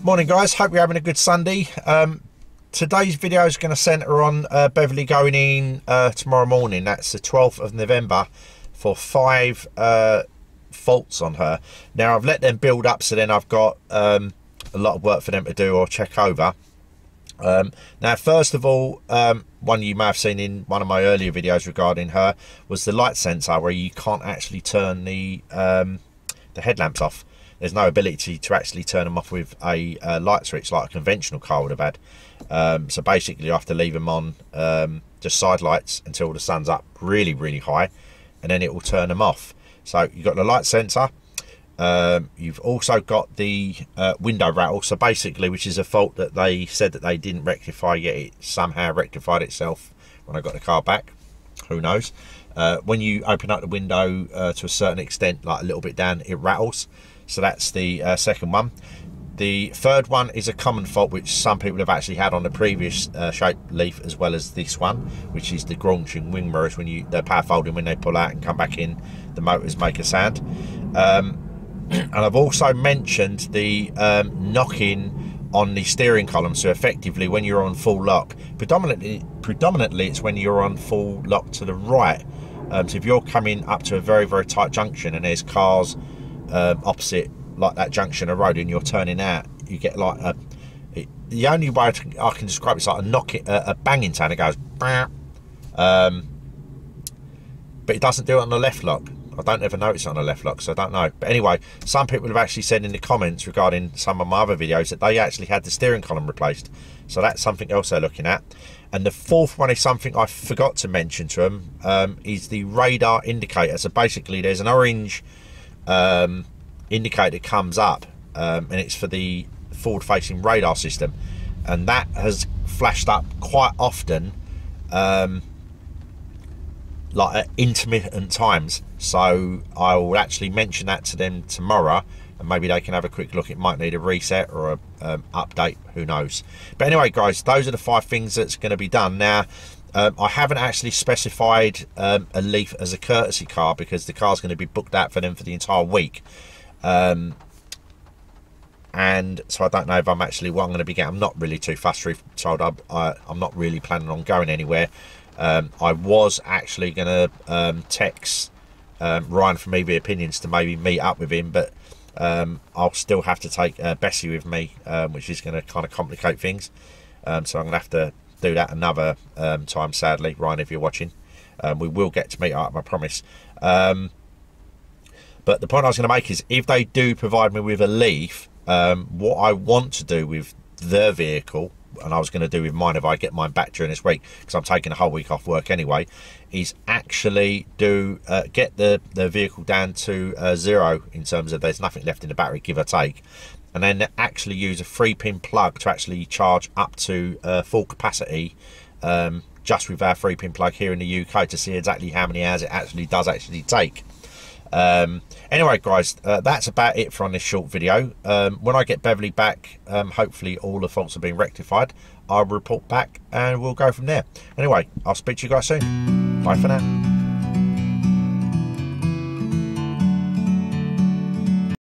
Morning guys, hope you're having a good Sunday. Today's video is going to centre on Beverly going in tomorrow morning. That's the 12th of November for 5 faults on her. Now I've let them build up, so then I've got a lot of work for them to do or check over. Now first of all, one you may have seen in one of my earlier videos regarding her was the light sensor, where you can't actually turn the headlamps off. There's no ability to actually turn them off with a light switch like a conventional car would have had. So basically you have to leave them on just side lights until the sun's up really high, and then it will turn them off. So you've got the light sensor. You've also got the window rattle, so basically, which is a fault that they said that they didn't rectify yet. It somehow rectified itself when I got the car back. Who knows? When you open up the window to a certain extent, like a little bit down, it rattles. So that's the second one. The third one is a common fault which some people have actually had on the previous shaped Leaf, as well as this one, which is the graunching wing mirrors. When the power folding, when they pull out and come back in, the motors make a sound. And I've also mentioned the knocking on the steering column. So effectively, when you're on full lock, predominantly it's when you're on full lock to the right. So if you're coming up to a very tight junction and there's cars opposite like that junction of road and you're turning out, you get like the only way I can describe it's like a banging sound. It goes but it doesn't do it on the left lock. I don't ever notice it on the left lock, so I don't know. But anyway, some people have actually said in the comments regarding some of my other videos that they actually had the steering column replaced. So that's something else they're looking at. And the fourth one is something I forgot to mention to them, is the radar indicator. So basically there's an orange indicator that comes up, and it's for the forward facing radar system, and that has flashed up quite often, like at intermittent times. So I will actually mention that to them tomorrow, and maybe they can have a quick look. It might need a reset or a update, who knows. But anyway guys, those are the 5 things that's going to be done. Now I haven't actually specified a Leaf as a courtesy car, because the car's going to be booked out for them for the entire week, and so I don't know if I'm actually what I'm going to be getting. I'm not really too fussed. Told I'm not really planning on going anywhere. I was actually going to text Ryan from EV Opinions to maybe meet up with him, but I'll still have to take Bessie with me, which is going to kind of complicate things. So I'm going to have to do that another time, sadly. Ryan, if you're watching, we will get to meet up, I promise. But the point I was going to make is, if they do provide me with a Leaf, what I want to do with their vehicle, and I was going to do with mine if I get mine back during this week, because I'm taking a whole week off work anyway, is actually get the vehicle down to 0 in terms of there's nothing left in the battery, give or take, and then actually use a 3-pin plug to actually charge up to full capacity, just with our 3-pin plug here in the UK, to see exactly how many hours it does actually take. Anyway guys, that's about it for on this short video. When I get Beverly back, hopefully all the faults have been rectified. I'll report back and we'll go from there. Anyway, I'll speak to you guys soon. Bye for now.